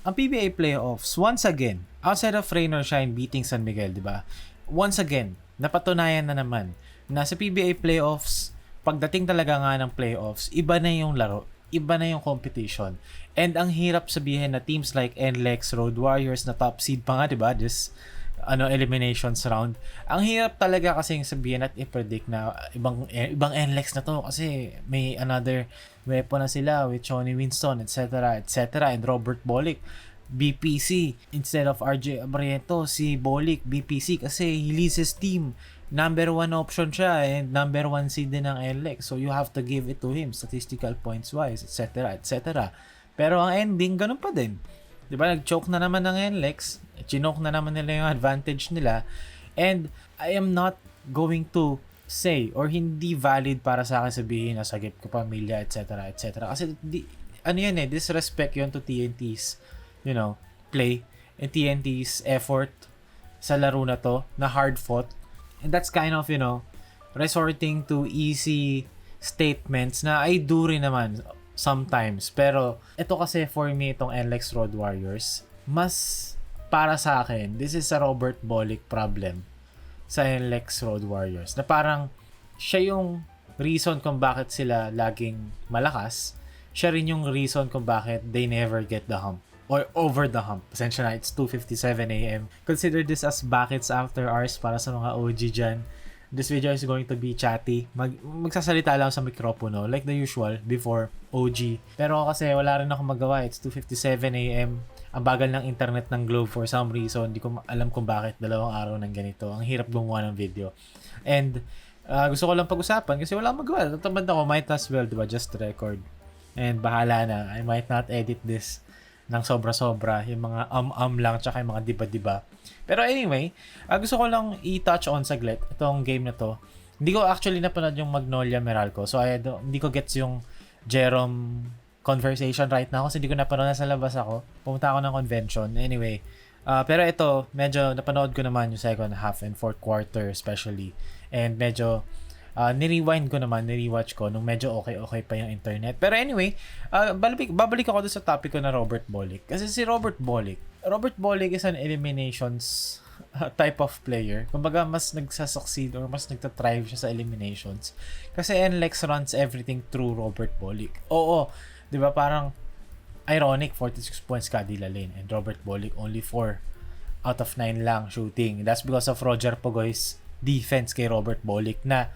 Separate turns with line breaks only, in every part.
ang PBA playoffs, once again, outside of rain or shine beating San Miguel, di ba? Once again, napatunayan na naman na sa PBA playoffs, pagdating talaga nga ng playoffs, iba na yung laro, iba na yung competition. And ang hirap sabihin na teams like NLEX, Road Warriors na top seed pa nga, di ba? Just eliminations round. Ang hirap talaga kasing sabihin at i-predict na ibang NLEX na to kasi may another weapon na sila with Johnny Winston, etc., etc., and Robert Bolick. BPC instead of RJ Abriento, si Bolick BPC kasi he leads his team. Number 1 option siya and number 1 seed din ng NLEX. So you have to give it to him statistical points wise, etc., etc. Pero ang ending ganun pa din. 'Di ba? Nag-choke na naman ng NLEX, chinoke na naman nila yung advantage nila. And I am not going to say or hindi valid para sa akin sabihin na sagip ko pamilya, etc., etc. Kasi ano yan disrespect yun to TNT's, play and TNT's effort sa laro na to na hard fought. And that's kind of, resorting to easy statements na I do rin naman sometimes. Pero ito kasi for me, itong NLEX Road Warriors, mas para sa akin, this is a Robert Bolick problem sa NLEX Road Warriors. Na parang siya yung reason kung bakit sila laging malakas. Siya rin yung reason kung bakit they never get the hump. Or over the hump. Pasensya na, it's 2:57 a.m. Consider this as buckets after hours para sa mga OG dyan. This video is going to be chatty. Magsasalita lang sa mikropono like the usual before OG. Pero kasi wala rin ako magawa. It's 2:57 a.m. Ang bagal ng internet ng Globe for some reason. Hindi ko alam kung bakit 2 araw ng ganito. Ang hirap gumawa ng video. And gusto ko lang pag-usapan kasi wala akong magawa. Tatamad ako. Might as well, diba? Just record. And bahala na. I might not edit this ng sobra-sobra, yung mga lang tsaka yung mga diba-diba. Pero anyway, gusto ko lang i-touch on saglit itong game na to. Hindi ko actually napanood yung Magnolia Meralco, so hindi ko gets yung Jerome conversation right now kasi hindi ko napanood, nasa labas ako. Pumunta ako ng convention. Anyway, pero ito, medyo napanood ko naman yung second half and fourth quarter especially. And medyo ni-rewind ko naman, ni-rewatch ko nung medyo okay pa yung internet. Pero anyway, babalik ako doon sa topic ko na Robert Bolick. Kasi si Robert Bolick is an eliminations type of player. Kumbaga, mas nagsasucceed or mas nagtatrive siya sa eliminations. Kasi NLEX runs everything through Robert Bolick. Oo, di ba parang ironic, 46 points Cadila Lane and Robert Bolick only 4 out of 9 lang shooting. That's because of Roger Pogoy's defense kay Robert Bolick na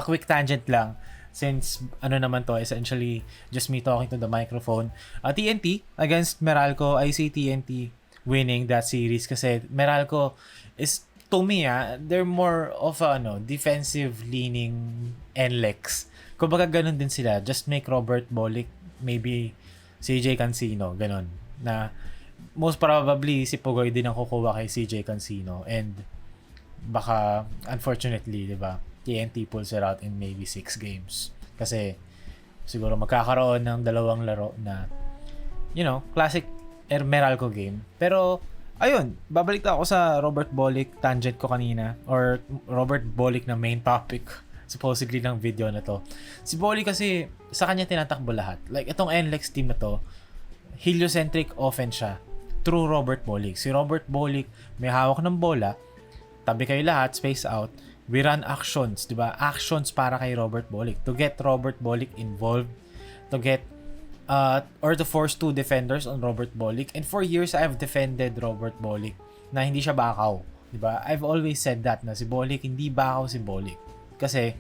quick tangent lang since naman to essentially just me talking to the microphone. TNT against Meralco, I see TNT winning that series kasi Meralco is, to me they're more of a defensive leaning NLEX. Kumbaga ganun din sila, just make Robert Bolick maybe CJ Cancino, ganun, na most probably si Pugoy din ang kukuha kay CJ Cancino and baka unfortunately, di ba, TNT pulls it out in maybe 6 games. Kasi siguro magkakaroon ng 2 laro na classic Meralco game. Pero ayun, babalik ako sa Robert Bolick tangent ko kanina or Robert Bolick na main topic supposedly ng video na to. Si Bolick kasi sa kanya tinatakbo lahat. Like itong NLEX team na to, heliocentric offense siya through Robert Bolick. Si Robert Bolick may hawak ng bola, tabi kayo lahat, space out. We run actions, di ba? Actions para kay Robert Bolick to get Robert Bolick involved, to get or to force 2 defenders on Robert Bolick. And for years I've defended Robert Bolick na hindi siya bakaw, di ba? I've always said that na si Bolick hindi bakaw si Bolick. Kasi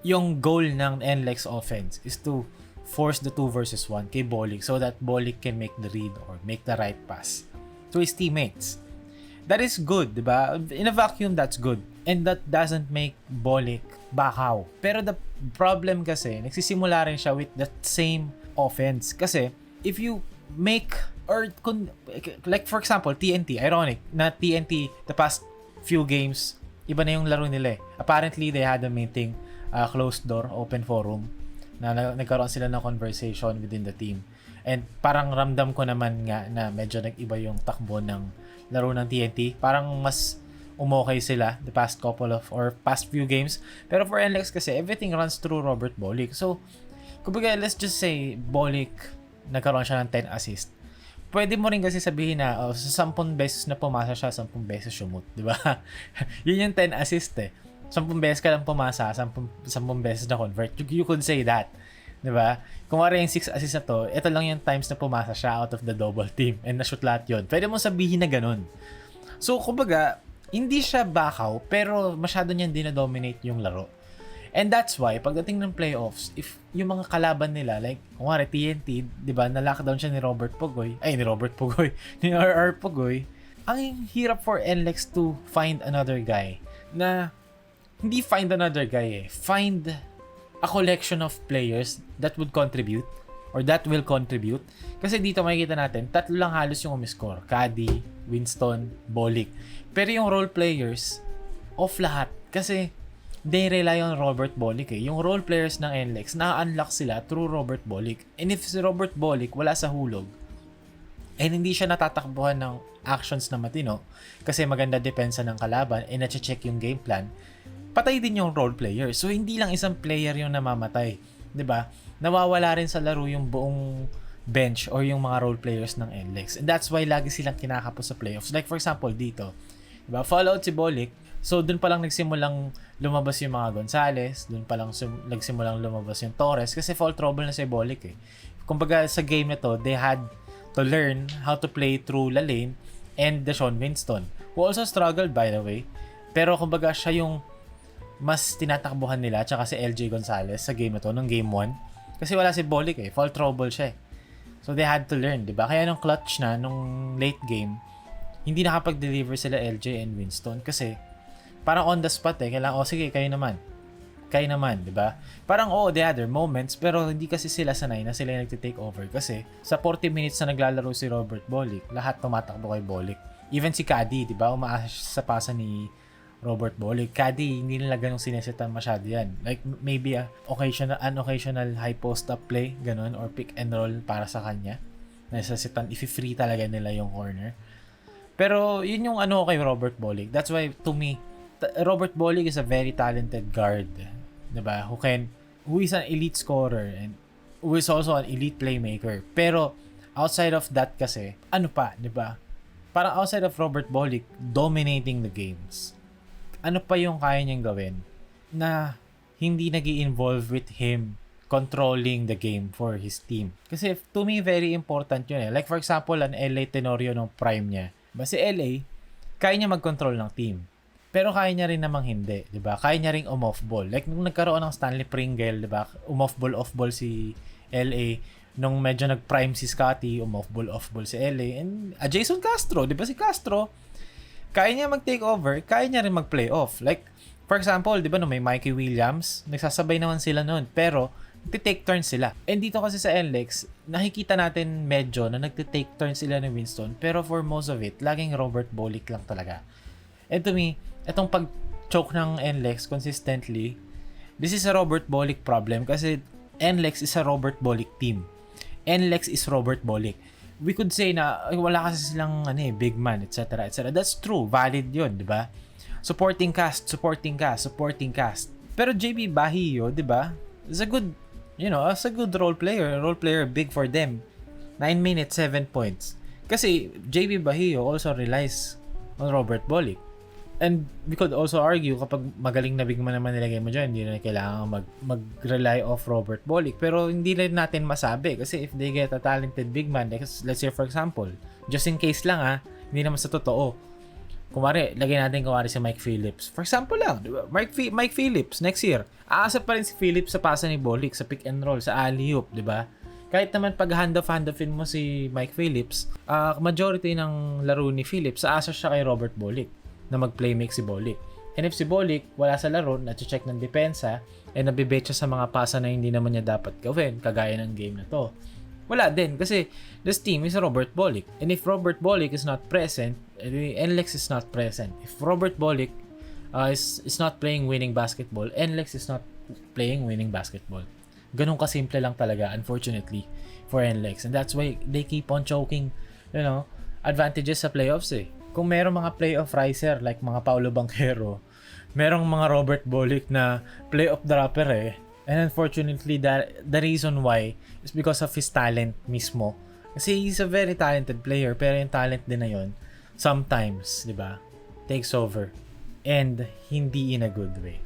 yung goal ng NLEX offense is to force the 2 versus 1 kay Bolick so that Bolick can make the read or make the right pass to his teammates. That is good, di ba? In a vacuum, that's good. And that doesn't make Bolick bakaw. Pero the problem kasi, nagsisimula rin siya with that same offense. Kasi, if you make, or like for example, TNT, ironic, na TNT, the past few games, iba na yung laro nila eh. Apparently, they had a meeting, closed door, open forum, na nagkaroon sila ng conversation within the team. And parang ramdam ko naman nga na medyo nag-iba yung takbo ng laro ng TNT. Parang mas umokay sila the past couple of or past few games. Pero for NLEX kasi everything runs through Robert Bolick. So, kumbaga let's just say Bolick nagkaroon siya ng 10 assist. pwede mo rin kasi sabihin na sa 10 beses na pumasa siya, 10 beses shoot, di ba? Yun yung 10 assist eh. 10 beses ka lang pumasa, 10 beses na convert. You could say that. Di ba? Kung wala yung 6 assist na to, ito lang yung times na pumasa siya out of the double team and na-shoot lahat yun. Pwede mo sabihin na ganun. So, kumbaga, hindi siya bakaw, pero masyado niyang dinadominate yung laro. And that's why, pagdating ng playoffs, if yung mga kalaban nila, like, kung wari, TNT, di ba, na-lockdown siya ni Robert Pugoy, ni RR Pugoy, ang hirap for NLEX to find another guy na, hindi find another guy find a collection of players that would contribute or that will contribute. Kasi dito makikita natin, 3 lang halos yung umiscore. Caddy, Winston, Bolick. Pero yung role players, off lahat. Kasi, they rely on Robert Bolick eh. Yung role players ng NLEX, na-unlock sila through Robert Bolick. And if si Robert Bolick wala sa hulog, and hindi siya natatakbuhan ng actions na matino, kasi maganda depensa ng kalaban, and na-check yung game plan, patay din yung role player. So, hindi lang isang player yung namamatay. 'Di ba? Nawawala rin sa laro yung buong bench or yung mga role players ng NLEX. And that's why lagi silang kinakapos sa playoffs. Like for example, dito. 'Di ba? Fallout si Bolick. So, dun pa lang nagsimulang lumabas yung mga Gonzales. Dun pa lang nagsimulang lumabas yung Torres. Kasi fall trouble na si Bolick eh. Kumbaga, sa game na to, they had to learn how to play through la lane and Deshaun Winston. Who also struggled, by the way. Pero, kumbaga, siya yung mas tinatakbuhan nila tsaka si LJ Gonzales sa game na to, nung game 1. Kasi wala si Bolick eh. Fall trouble siya eh. So, they had to learn, diba? Kaya nung clutch na, nung late game, hindi nakapag-deliver sila LJ and Winston kasi parang on the spot eh. Kailangan, sige, kayo naman. Kayo naman, diba? Parang, they had their moments, pero hindi kasi sila sanay na sila yung nagtitake over kasi sa 40 minutes na naglalaro si Robert Bolick, lahat tumatakbo kay Bolick. Even si Caddy, diba? Umaasa sa pasa ni Robert Bolick. Caddy, hindi nila ganong sinesitan masyado yan. Like, maybe occasional high post-up play, ganun, or pick and roll para sa kanya. Nasasitan, if-free talaga nila yung corner. Pero, yun yung kay Robert Bolick. That's why, to me, Robert Bolick is a very talented guard. Diba? Who is an elite scorer and who is also an elite playmaker. Pero, outside of that kasi, diba? Parang outside of Robert Bolick dominating the games, ano pa yung kaya niyang gawin na hindi nag-i-involve with him controlling the game for his team? Kasi to me, very important yun eh. Like for example, an LA Tenorio nung prime niya. Si LA, kaya niya mag-control ng team. Pero kaya niya rin namang hindi, 'di ba? Kaya niya ring off ball. Like nung nagkaroon ng Stanley Pringle, 'di ba? Off ball si LA. Nung medyo nag-prime si Scotty, off ball si LA. And Jason Castro, 'di ba si Castro? Kaya niya mag-take over, kaya niya rin mag-play off. Like for example, 'di ba no may Mikey Williams, nagsasabay naman sila noon, pero nagte-take turns sila. And dito kasi sa NLEX, nakikita natin medyo na nagte-take turns sila ni Winston, pero for most of it, laging Robert Bolick lang talaga. And to me, itong pag-choke ng NLEX consistently, this is a Robert Bolick problem kasi NLEX is a Robert Bolick team. NLEX is Robert Bolick. We could say na wala kasi silang big man, etc. etc. That's true. Valid yun, di ba? Supporting cast. Pero JB Bahio, di ba? Is a good, as a good role player. Role player big for them. 9 minutes, 7 points. Kasi JB Bahio also relies on Robert Bolick. And we could also argue kapag magaling na big man naman nilagay mo dyan, hindi na kailangan mag-rely off Robert Bolick. Pero hindi rin natin masabi kasi if they get a talented big man, like, let's say for example, just in case lang hindi naman sa totoo. Lagay natin si Mike Phillips. For example lang, diba? Mike Phillips next year. Aasa pa rin si Phillips sa pasa ni Bolick, sa pick and roll, sa alley-oop, di ba? Kahit naman pag handoff-handoffin mo si Mike Phillips, majority ng laro ni Phillips, aasa siya kay Robert Bolick na mag-playmake si Bolick. And if si Bolick wala sa laro, na-check ng depensa, and nabibet siya sa mga pasa na hindi naman niya dapat gawin, kagaya ng game na to, wala din. Kasi this team is Robert Bolick. And if Robert Bolick is not present, NLEX is not present. If Robert Bolick is not playing winning basketball, NLEX is not playing winning basketball. Ganun kasimple lang talaga, unfortunately, for NLEX. And that's why they keep on choking, advantages sa playoffs eh. Kung merong mga playoff riser like mga Paolo Banchero, merong mga Robert Bolick na playoff dropper eh. And unfortunately, the reason why is because of his talent mismo. Kasi he's a very talented player, pero yung talent din na yun, sometimes, di ba, takes over. And hindi in a good way.